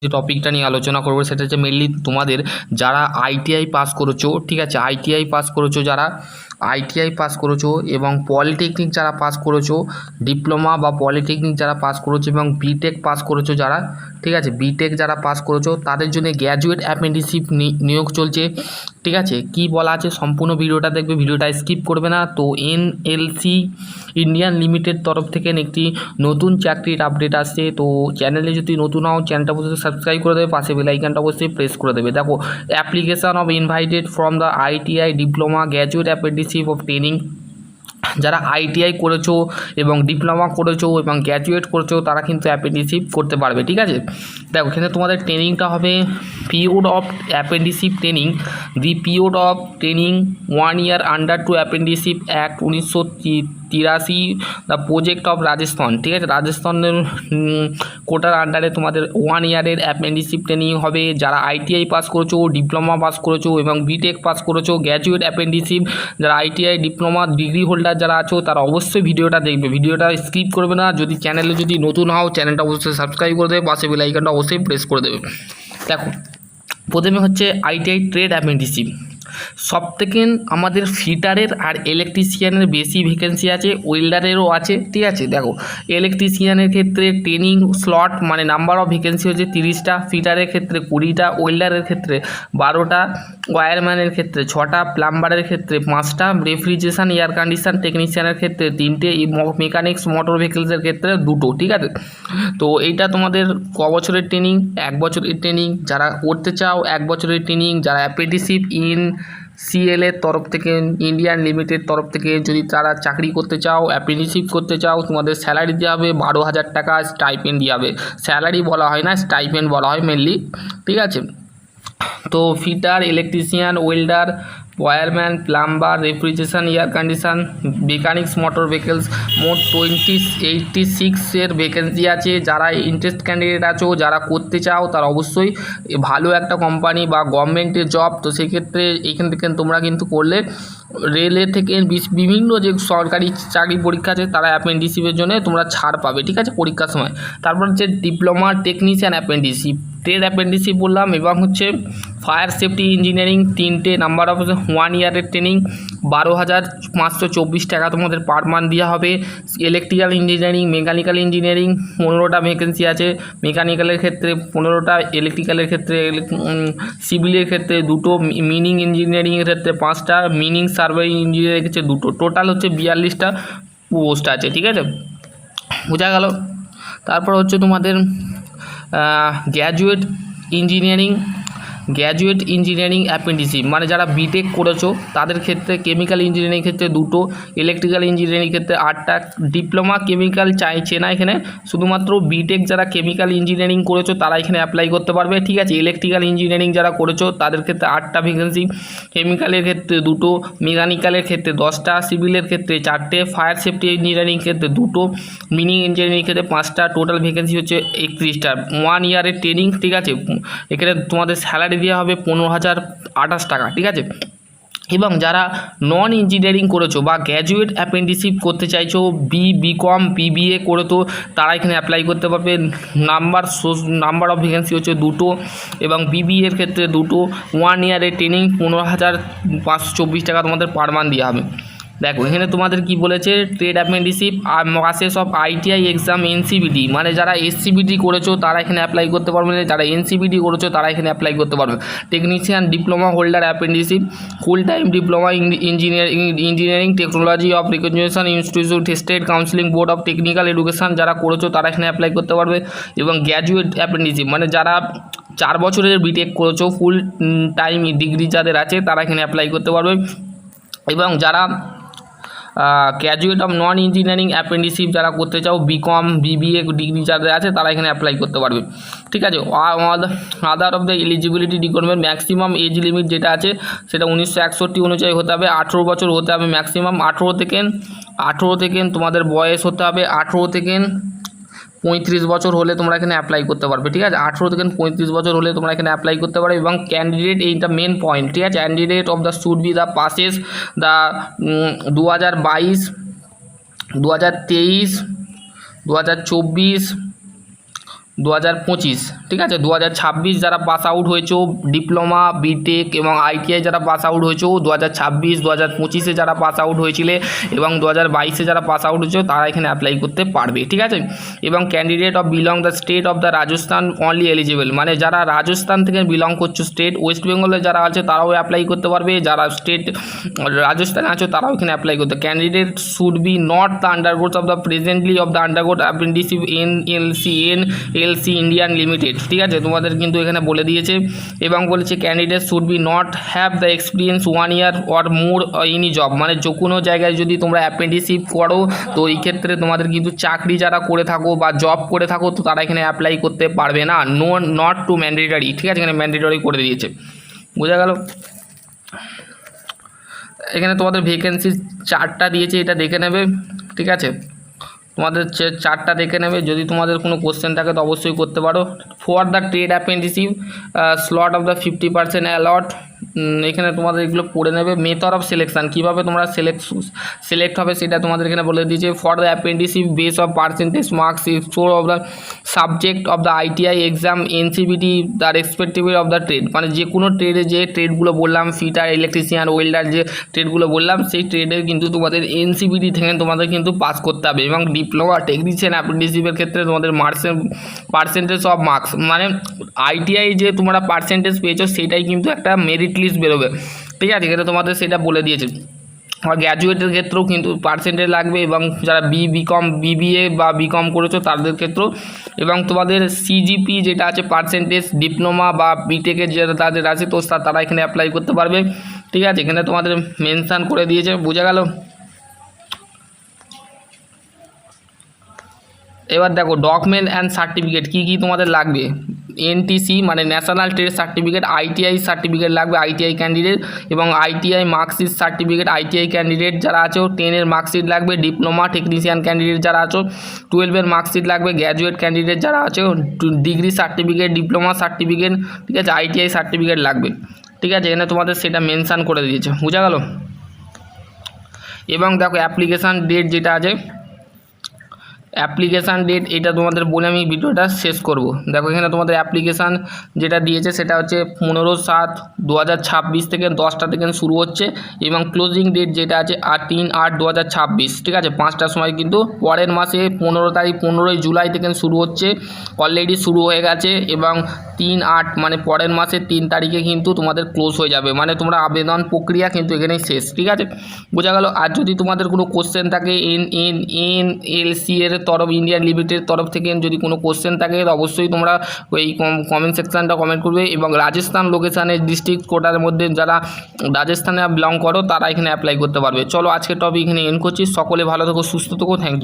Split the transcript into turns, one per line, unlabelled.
যে টপিকটা নিয়ে আলোচনা করবো সেটা হচ্ছে মেনলি তোমাদের যারা আইটিআই পাস করেছো, ঠিক আছে, আইটিআই পাস করেছো, যারা আইটিআই পাস করেছো এবং পলিটেকনিক যারা পাস করেছো, ডিপ্লোমা বা পলিটেকনিক যারা পাস করেছো এবং বিটেক পাস করেছো যারা, ঠিক আছে, বিটেক যারা পাস করেছো তাদের জন্য গ্র্যাজুয়েট অ্যাপ্রেন্টিসশিপ নিয়োগ চলছে। ঠিক আছে, কি বলা আছে সম্পূর্ণ ভিডিওটা দেখবে, ভিডিওটা স্কিপ করবে না। তো এনএলসি ইন্ডিয়ান লিমিটেড তরফ থেকে একটি নতুন চাকরির আপডেট আসছে। তো চ্যানেলে যদি নতুন হও চ্যানেলটা অবশ্যই সাবস্ক্রাইব করে দেবে, পাশে বেল আইকনটা অবশ্যই প্রেস করে দেবে। দেখো, application of invited from the ITI diploma graduate apprenticeship of training. যারা আইটিআই করেছো এবং ডিপ্লোমা করেছো এবং গ্র্যাজুয়েট করেছো তারা কিন্তু অ্যাপ্রেন্টিসশিপ করতে পারবে। ঠিক আছে, দেখো এখানে তোমাদের ট্রেনিংটা হবে period of apprenticeship training, the period of training 1 year under to apprenticeship act 1983, the project of Rajasthan. ঠিক আছে, রাজস্থানের কোটার আন্ডারে তোমাদের 1 year অ্যাপ্রেন্টিসশিপ ট্রেনিং হবে। যারা আইটিআই পাস করেছো, ডিপ্লোমা পাস করেছো এবং বিটেক পাস করেছো, গ্র্যাজুয়েট অ্যাপ্রেন্টিসশিপ, যারা আইটিআই ডিপ্লোমা ডিগ্রি হোল্ডার যারা আছো তারা অবশ্যই ভিডিওটা দেখবে, ভিডিওটা স্কিপ করবে না। যদি চ্যানেলে যদি নতুন হও চ্যানেলটা অবশ্যই সাবস্ক্রাইব করে দেবে, পাশে বেল আইকনটা অবশ্যই প্রেস করে দেবে। দেখো, প্রথমে হচ্ছে আইটিআই ট্রেড অ্যাপ্রেন্টিসশিপ। সবথেকে আমাদের ফিটারের আর ইলেকট্রিশিয়ানের বেশি ভ্যাকেন্সি আছে, ওয়েল্ডারেরও আছে। ঠিক আছে, দেখো ইলেকট্রিশিয়ানের ক্ষেত্রে ট্রেনিং স্লট মানে নাম্বার অফ ভ্যাকেন্সি হচ্ছে 30টা, ফিটারের ক্ষেত্রে 20টা, ওয়েল্ডারের ক্ষেত্রে 12টা, ওয়্যারম্যানের ক্ষেত্রে 6টা, প্লাম্বারের ক্ষেত্রে 5টা, রেফ্রিজারেশন এয়ার কন্ডিশন টেকনিশিয়ানের ক্ষেত্রে 3টে, মেকানিক্স মোটর ভেহিকলসের ক্ষেত্রে 2টো। ঠিক আছে, তো এইটা তোমাদের ক বছরের ট্রেনিং? 1 বছরের ট্রেনিং। যারা করতে চাও 1 বছরের ট্রেনিং, যারা অ্যাপ্রেন্টিসশিপ ইন সিএলের তরফ থেকে, ইন্ডিয়ান লিমিটেড তরফ থেকে যদি তারা চাকরি করতে চাও, অ্যাপ্রেন্টিসশিপ করতে চাও, তোমাদের স্যালারি দেওয়া হবে 12,000 টাকা, স্টাইপেন্ড দেওয়া হবে। স্যালারি বলা হয় না, স্টাইপেন্ড বলা হয় মেনলি। ঠিক আছে, তো fitter, electrician, welder, wireman, plumber, refrigeration air condition, mechanics motor vehicles, মোট 86 ভ্যাকেন্সি আছে। যারা ইন্টারেস্ট ক্যান্ডিডেট আছো, যারা করতে চাও তারা অবশ্যই ভালো একটা কোম্পানি বা গভর্নমেন্টের জব, তো সেক্ষেত্রে এইখান থেকে তোমরা কিন্তু করলে রেলের থেকে বিভিন্ন যে সরকারি চাকরি পরীক্ষা আছে তারা অ্যাপ্রেন্টিসশিপের জন্য তোমরা ছাড় পাবে। ঠিক আছে, পরীক্ষার সময়। তারপর হচ্ছে diploma technician apprenticeship, trade apprenticeship বললাম, এবং হচ্ছে ফায়ার সেফটি ইঞ্জিনিয়ারিং 3টে, নাম্বার অফ 1 ইয়ারের ট্রেনিং, 12,524 টাকা তোমাদের পার মান্থ দেওয়া হবে। ইলেকট্রিক্যাল ইঞ্জিনিয়ারিং, মেকানিক্যাল ইঞ্জিনিয়ারিং 15টা ভ্যাকেন্সি আছে, মেকানিক্যালের ক্ষেত্রে 15টা, ইলেকট্রিক্যালের ক্ষেত্রে, সিভিলের ক্ষেত্রে 2টো, মিনিং ইঞ্জিনিয়ারিংয়ের ক্ষেত্রে 5টা, মিনিং সার্ভে ইঞ্জিনিয়ারিংয়ের ক্ষেত্রে 2টো, টোটাল হচ্ছে 42টা পোস্ট আছে। ঠিক আছে, বোঝা গেল। তারপর হচ্ছে তোমাদের গ্র্যাজুয়েট ইঞ্জিনিয়ারিং অ্যাপ্রেন্টিসশিপ, মানে যারা বিটেক করেছো তাদের ক্ষেত্রে, কেমিক্যাল ইঞ্জিনিয়ারিং ক্ষেত্রে 2টো, ইলেকট্রিক্যাল ইঞ্জিনিয়ারিং ক্ষেত্রে 8টা, ডিপ্লোমা কেমিক্যাল চাইছে না এখানে, শুধুমাত্র বিটেক যারা কেমিক্যাল ইঞ্জিনিয়ারিং করেছো তারা এখানে অ্যাপ্লাই করতে পারবে। ঠিক আছে, ইলেকট্রিক্যাল ইঞ্জিনিয়ারিং যারা করেছো তাদের ক্ষেত্রে 8টা ভ্যাকেন্সি, কেমিক্যালের ক্ষেত্রে 2টো, মেকানিক্যালের ক্ষেত্রে 10টা, সিভিলের ক্ষেত্রে 4টে, ফায়ার সেফটি ইঞ্জিনিয়ারিং ক্ষেত্রে 2টো, মিনিং ইঞ্জিনিয়ারিং ক্ষেত্রে 5টা, টোটাল ভ্যাকেন্সি হচ্ছে 31টা, 1 ইয়ারের ট্রেনিং। ঠিক আছে, এখানে তোমাদের স্যালারি দেওয়া হবে 15,028 টাকা। ঠিক আছে, এবং যারা নন ইঞ্জিনিয়ারিং করেছো বা গ্র্যাজুয়েট অ্যাপ্রেন্টিসশিপ করতে চাইছো, বিকম, বিবিএ করে, তো তারা এখানে অ্যাপ্লাই করতে পারবে। নাম্বার অফ ভ্যাকেন্সি হচ্ছে 2টো এবং বিবিএর ক্ষেত্রে 2টো, 1 ইয়ারের ট্রেনিং, 15,524 টাকা তোমাদের পার মান্থ দেওয়া হবে। দেখো এখানে তোমাদের কি বলেছে, ট্রেড অ্যাপ্রেন্টিসশিপ আর process of ITI exam NCVT, মানে যারা এসসিবিটি করেছো তারা এখানে অ্যাপ্লাই করতে পারবে, যারা এনসিবিটি করেছো তারা এখানে অ্যাপ্লাই করতে পারবে। Technician diploma holder apprenticeship, full time diploma engineering technology of recognition institute, state counselling board of technical education যারা করেছো তারা এখানে অ্যাপ্লাই করতে পারবে। এবং গ্র্যাজুয়েট অ্যাপ্রেন্টিসশিপ, মানে যারা 4 বছরের বিটেক করেছো, ফুল টাইম ডিগ্রি যাদের আছে তারা এখানে অ্যাপ্লাই করতে পারবে। এবং যারা graduate of non engineering apprenticeship যারা করতে চাও, বিকম, বিবিএ ডিগ্রি যাদের আছে তারা এখানে অ্যাপ্লাই করতে পারবে। ঠিক আছে, other of the eligibility requirement, maximum age limit যেটা আছে সেটা 1961 অনুযায়ী হতে হবে, 18 বছর হতে হবে ম্যাক্সিমাম। 18 থেকে তোমাদের বয়স হতে হবে 18 থেকে 35 বছর হলে তোমরা এখানে অ্যাপ্লাই করতে পারবে। ঠিক আছে, 18 থেকে 35 বছর হলে তোমরা এখানে অ্যাপ্লাই করতে পারবে। এবং ক্যান্ডিডেট, এইটা মেন পয়েন্ট। ঠিক আছে, candidate of the should be the passes the 2022, 2023, 2024, 2025 ঠিক আছে 2026 যারা পাস আউট হয়েছো ডিপ্লোমা বিটেক এবং আইটিআই যারা পাস আউট হয়েছো 2026 2025-এ যারা পাস আউট হয়েছিলে এবং 2022-এ যারা পাস আউট হয়েছো তারা এখানে অ্যাপ্লাই করতে পারবে। ঠিক আছে, এবং candidate of belong the state of the Rajasthan only eligible, মানে যারা রাজস্থান থেকে বিলং করছো স্টেট, ওয়েস্ট বেঙ্গলে যারা আছে তারাও অ্যাপ্লাই করতে পারবে, যারা স্টেট রাজস্থানে আছো তারাও এখানে অ্যাপ্লাই করতে। Candidate should be not the undergone of the presently of the undergone apprenticeship NLC Indian Limited. ঠিক আছে, তোমাদের কিন্তু এখানে বলে দিয়েছে এবং বলেছে candidate should be not have the experience 1 year or more any job, মানে যে কোনো জায়গায় যদি তোমরা অ্যাপ্রেন্টিসশিপ করো তো এই ক্ষেত্রে তোমাদের কিন্তু চাকরি যারা করে থাকো বা জব করে থাকো তো তারা এখানে অ্যাপ্লাই করতে পারবে না, নট টু ম্যান্ডেটরি। ঠিক আছে, এখানে ম্যান্ডেটরি করে দিয়েছে, বোঝা গেল। এখানে তোমাদের ভ্যাকেন্সি চার্টটা দিয়েছে, এটা দেখে নেবে। ঠিক আছে, তোমাদের চার্টটা দেখে নেবে, যদি তোমাদের কোনো কোশ্চেন থাকে তো অবশ্যই করতে পারো। For the trade apprenticeship slot of the 50% allot, এখানে তোমাদের এগুলো পড়ে নেবে। মেথড অফ সিলেকশান, কীভাবে তোমরা সিলেক্ট হবে সেটা তোমাদের এখানে বলে দিয়েছে। For the apprenticeship base of percentage marks score of the subject of the ITI exam NCVT the respective of the trade, মানে যে কোনো ট্রেডে যে ট্রেডগুলো বললাম ফিটার ইলেকট্রিশিয়ান ওয়েল্ডার যে ট্রেডগুলো বললাম সেই ট্রেডে কিন্তু তোমাদের এনসিবিটি থেকে তোমাদের কিন্তু পাস করতে হবে। এবং ডিপ্লোমা টেকনিশিয়ান অ্যাপ্রেন্টিসশিপের ক্ষেত্রে তোমাদের পার্সেন্টেজ অফ মার্কস, মানে আইটিআই যে তোমরা পার্সেন্টেজ পেয়েছো সেটাই কিন্তু একটা মেরিট লিস্ট বেরোবে। ঠিক আছে, এখানে তোমাদের সেটা বলে দিয়েছে। আর গ্র্যাজুয়েটের ক্ষেত্রেও কিন্তু পার্সেন্টেজ লাগবে এবং যারা বিকম বিবিএ বা বিকম করেছো তাদের ক্ষেত্রেও, এবং তোমাদের সিজিপি যেটা আছে পার্সেন্টেজ ডিপ্লোমা বা বিটেকের যেটা তাদের আছে তো তারা এখানে অ্যাপ্লাই করতে পারবে। ঠিক আছে, এখানে তোমাদের মেনশান করে দিয়েছে, বোঝা গেল। এবার দেখো ডকুমেন্ট অ্যান্ড সার্টিফিকেট কী কী তোমাদের লাগবে। এনটিসি মানে national trade certificate, ITI certificate লাগবে আইটিআই ক্যান্ডিডেট, এবং ITI marksheet certificate ITI candidate যারা আছো। 10-এর মার্কশিট লাগবে ডিপ্লোমা টেকনিশিয়ান ক্যান্ডিডেট যারা আছো। 12-এর মার্কশিট লাগবে গ্র্যাজুয়েট ক্যান্ডিডেট যারা আছো। ডিগ্রি সার্টিফিকেট ডিপ্লোমা সার্টিফিকেট, ঠিক আছে, আইটিআই সার্টিফিকেট লাগবে। ঠিক আছে, এখানে তোমাদের সেটা মেনশান করে দিয়েছে, বোঝা গেল। এবং দেখো অ্যাপ্লিকেশান ডেট যেটা আছে, অ্যাপ্লিকেশান ডেট এটা তোমাদের বলে আমি ভিডিওটা শেষ করব। দেখো এখানে তোমাদের অ্যাপ্লিকেশান যেটা দিয়েছে সেটা হচ্ছে 15/7/2026 থেকে 10টা থেকে শুরু হচ্ছে, এবং ক্লোজিং ডেট যেটা আছে 3/8/2026। ঠিক আছে, 5টার সময় কিন্তু পরের মাসে 15 জুলাই থেকে শুরু হচ্ছে, অলরেডি শুরু হয়ে গেছে, এবং 3/8 মানে পরের মাসের 3 তারিখে কিন্তু তোমাদের ক্লোজ হয়ে যাবে, মানে তোমরা আবেদন প্রক্রিয়া কিন্তু এখানেই শেষ। ঠিক আছে, বোঝা গেল। আর যদি তোমাদের কোনো কোশ্চেন থাকে এনএলসি এর তরফ ইন্ডিয়ান লিমিটেড তরফ থেকে যদি কোনো কোশ্চেন থাকে তো অবশ্যই তোমরা ওই কমেন্ট সেকশানটা কমেন্ট করবে। এবং রাজস্থান লোকেশানের ডিস্ট্রিক্ট কোটার মধ্যে যারা রাজস্থানে বিলং করো তারা এখানে অ্যাপ্লাই করতে পারবে। চলো আজকের টপিক এখানে এন্ড করছি। সকলে ভালো থেকো, সুস্থ থেকো, থ্যাংক ইউ।